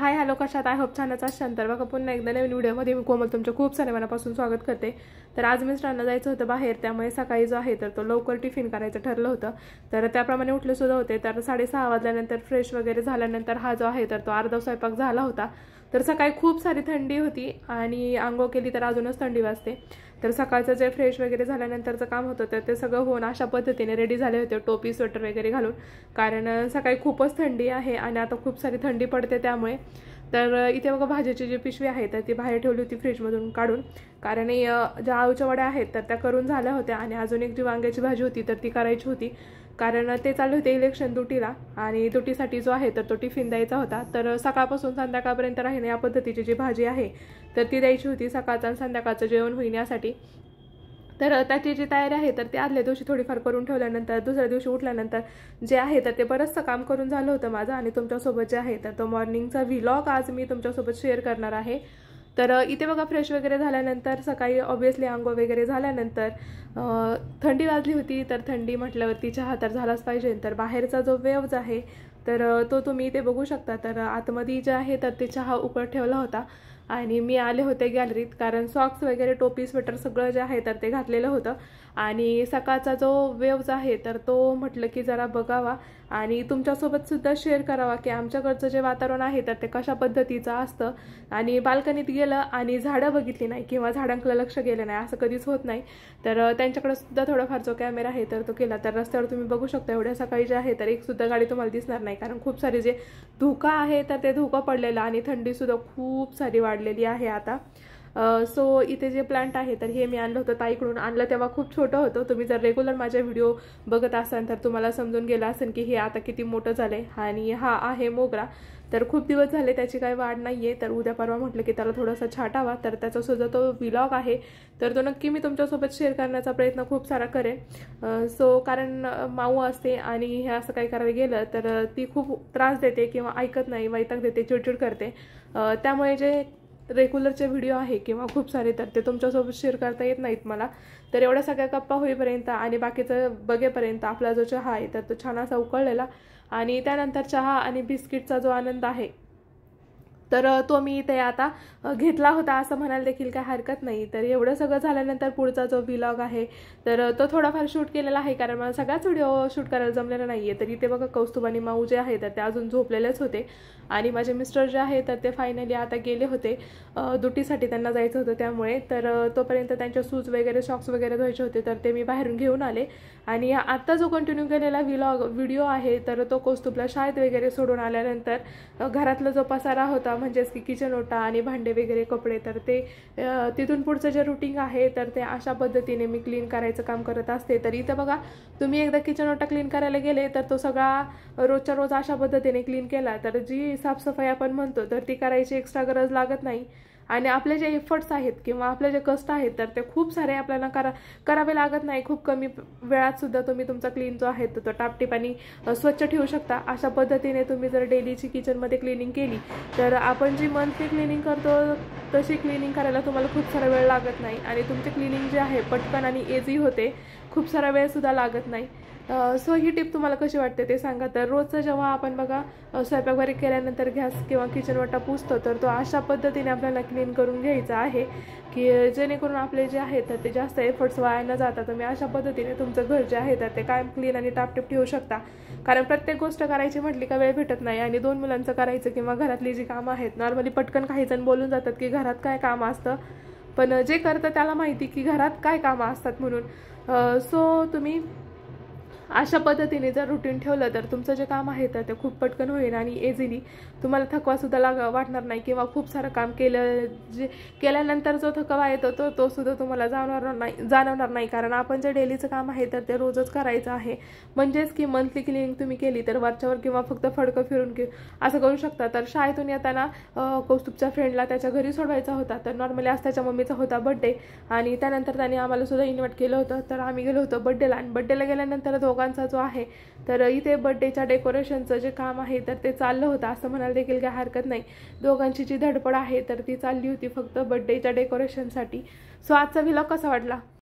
Hi hello कशात I hope छानच असाल तर बघा पुन्हा एकदा नवीन व्हिडिओमध्ये मी कोमल तुमचं खूप सारे मनापासून स्वागत करते। तर आज मिस्टरांना जायचं होतं बाहेर, त्यामुळे सकाळी जो आहे तर तो लवकर टिफिन करायचं ठरलं होतं। तर त्याप्रमाणे उठले सुद्धा होते। तर 6:30 वाजल्यानंतर फ्रेश वगैरे झाल्यानंतर हा जो आहे तर तो अर्धा स्वयंपाक झाला होता। तर सकाळी खूप सारी थंडी होती आणि आंघोळ केली तर अजूनच थंडी वाजते। तर सकाळचं जे फ्रेश वगैरे झाल्यानंतरचं काम होतं तर ते सगळं होऊन अशा पद्धतीने रेडी झाले होते, टोपी स्वेटर वगैरे घालून, कारण सकाळी खूपच थंडी आहे आणि आता खूप सारी थंडी पडते त्यामुळे। तर इथे बघा भाजीची जी पिशवी आहे तर ती बाहेर ठेवली होती फ्रीजमधून काढून, कारण ज्या आळूच्या वड्या आहेत तर त्या करून झाल्या होत्या आणि अजून एक जी वांग्याची भाजी होती तर ती करायची होती, कारण ते चालू होते इलेक्शन ड्युटीला आणि ड्युटीसाठी जो आहे तर तो टिफिन द्यायचा होता। तर सकाळपासून संध्याकाळपर्यंत राहील या पद्धतीची जी भाजी आहे तर ती द्यायची होती, सकाळचं आणि संध्याकाळचं जेवण होईल यासाठी। तर त्याची जी तयारी आहे तर ते आदल्या दिवशी थोडीफार करून ठेवल्यानंतर दुसऱ्या दिवशी उठल्यानंतर जे आहे तर ते बरंचसं काम करून झालं होतं माझं आणि तुमच्यासोबत जे आहे तर तो मॉर्निंगचा व्लॉग आज मी तुमच्यासोबत शेअर करणार आहे। तर इथे बघा फ्रेश वगैरे झाल्यानंतर सकाळी ऑब्वियसली आंघोळ वगैरे झाल्यानंतर थंडी वाजली होती, तर थंडी म्हटल्यावरती चहा तर झालाच पाहिजे। तर बाहेरचा जो वेव्ज आहे तर तो तुम्ही इथे बघू शकता। तर आतमध्ये जे आहे तर ते चहा उकळत ठेवला होता आणि मी आले होते गॅलरीत, कारण सॉक्स वगैरे टोपी स्वेटर सगळं जे आहे तर ते घातलेलं होतं आणि सकाळचा जो वेव्ज आहे तर तो म्हटलं की जरा बघावा आणि तुमच्यासोबत सुद्धा शेअर करावा की आमच्याकडचं जे वातावरण आहे तर ते कशा पद्धतीचं असतं। आणि बाल्कनीत गेलं आणि झाडं बघितली नाही किंवा झाडांकडे लक्ष गेलं नाही असं कधीच होत नाही। तर त्यांच्याकडे सुद्धा थोडाफार जो कॅमेरा आहे तर तो केला। तर रस्त्यावर तुम्ही बघू शकता एवढ्या सकाळी जे आहे तर एक सुद्धा गाडी तुम्हाला दिसणार नाही, कारण खूप सारे जे धुका आहे तर ते धुका पडलेला आणि थंडी सुद्धा खूप सारी वाढलेली आहे आता। सो इथे जे प्लांट आहे तर हे मी आणलं होतं ताईकडून, आणलं तेव्हा खूप छोटं होतं। तुम्ही जर रेग्युलर माझे व्हिडिओ बघत असाल तर तुम्हाला समजून गेलं असेल की हे आता किती मोठं झालंय। आणि हा आहे मोगरा, तर खूप दिवस झाले त्याची काही वाढ नाहीये, तर उद्या परवा म्हटलं की त्याला थोडासा छाटावा, तर त्याचा सुद्धा तो व्लॉग आहे तर तो नक्की मी तुमच्यासोबत शेअर करण्याचा प्रयत्न खूप सारा करेन। सो कारण माऊ असते आणि हे असं काही करायला गेलं तर ती खूप त्रास देते किंवा ऐकत नाही, वैताग देते, चिडचिड करते। त्यामुळे जे रेग्युलरचे व्हिडिओ आहे किंवा खूप सारे तर ते तुमच्यासोबत शेअर करता येत नाहीत मला। तर एवढ्या सगळ्या गप्पा होईपर्यंत आणि बाकीचं बघेपर्यंत आपला जो चहा आहे तर तो छान असा उकळलेला आणि त्यानंतर चहा आणि बिस्किटचा जो आनंद आहे तर तो मी इथे आता घेतला होता असं म्हणायला देखील काही हरकत नाही। तर एवढं सगळं झाल्यानंतर पुढचा जो व्लॉग आहे तर तो थोडाफार शूट केलेला आहे, कारण मला सगळाच व्हिडिओ शूट करायला जमलेला नाहीये। तर इथे बघा कौस्तुभ आणि माऊ जे आहे तर ते अजून झोपलेलेच होते आणि माझे मिस्टर जे आहे तर ते फायनली आता गेले होते ड्युटीसाठी, त्यांना जायचं होतं त्यामुळे। तर तोपर्यंत त्यांच्या शूज वगैरे सॉक्स वगैरे धुवायचे होते तर ते मी बाहेरून घेऊन आले आणि आता जो कंटिन्यू केलेला व्हिडिओ आहे तर तो कौस्तुभला शाळेत वगैरे सोडून आल्यानंतर घरातला जो पसारा होता म्हणजेच की किचन ओटा आणि भांडे वगैरे कपडे, तर ते तिथून पुढचं जे रुटीन आहे तर ते अशा पद्धतीने मी क्लीन करायचं काम करत असते। तर इथं बघा तुम्ही एकदा किचन ओटा क्लीन करायला गेले तर तो सगळा रोजच्या रोज अशा पद्धतीने क्लीन केला तर जी साफसफाई आपण म्हणतो तर ती करायची एक्स्ट्रा गरज लागत नाही आणि आपले जे एफर्ट्स आहेत किंवा आपले जे कष्ट आहेत तर ते खूप सारे आपल्याला करावे लागत नाही। खूप कमी वेळात सुद्धा तुम्ही तुमचा क्लीन जो आहे तो टापटीपानी स्वच्छ ठेवू शकता। अशा पद्धतीने तुम्ही जर डेलीची किचनमध्ये क्लिनिंग केली तर आपण जी मंथली क्लिनिंग करतो तशी क्लिनिंग करायला तुम्हाला खूप सारा वेळ लागत नाही आणि तुमची क्लिनिंग जी आहे पटकन आणि इझी होते, खूप सारा वेळ सुद्धा लागत नाही। सो ही टिप तुम्हाला कशी वाटते ते सांगा। तर रोजचं जेव्हा आपण बघा स्वयंपाक वगैरे केल्यानंतर गॅस किंवा किचन वाटा पुसतो तर तो अशा पद्धतीने आपल्याला क्लीन करून घ्यायचा आहे की जेणेकरून आपले जे आहे तर ते जास्त एफर्ट्स वाया न जाता तुम्ही अशा पद्धतीने तुमचं घर जे आहे तर ते कायम क्लीन आणि टापटीप ठेवू शकता। कारण प्रत्येक गोष्ट करायची म्हटली का वेळ भेटत नाही आणि 2 मुलांचं करायचं किंवा घरातली जी कामं आहेत, नॉर्मली पटकन काही जण बोलून जातात की घरात काय कामं असतं, पण जे करतं त्याला माहिती की घरात काय कामं असतात म्हणून। सो तुम्ही अशा पद्धतीने जर रुटीन ठेवलं तर तुमचं जे काम आहे तर ते खूप पटकन होईल आणि इझिली तुम्हाला थकवा सुद्धा वाटणार नाही किंवा खूप सारं काम केल्यानंतर जो थकवा येतो तो सुद्धा तुम्हाला जाणवणार नाही, कारण आपण जे डेलीचं काम आहे तर ते रोजच करायचं आहे। म्हणजेच की मंथली क्लिनिंग तुम्ही केली तर वरच्यावर किंवा फक्त फडकं फिरून असं करू शकता। तर शाळेतून येताना कौस्तुभच्या फ्रेंडला त्याच्या घरी सोडवायचा होता, तर नॉर्मली आज त्याच्या मम्मीचा होता बड्डे आणि त्यानंतर त्याने आम्हाला सुद्धा इन्व्हाइट केलं होतं, तर आम्ही गेलो होतो बड्डेला आणि बड्डेला गेल्यानंतर दोघांचा जो आहे तर इथे बड्डेच्या डेकोरेशनचं जे काम आहे तर ते चाललं होतं असं म्हणायला देखील काही हरकत नाही। दोघांची जी धडपड आहे तर ती चालली होती फक्त बड्डेच्या डेकोरेशनसाठी। सो आजचा व्लॉग कसा वाटला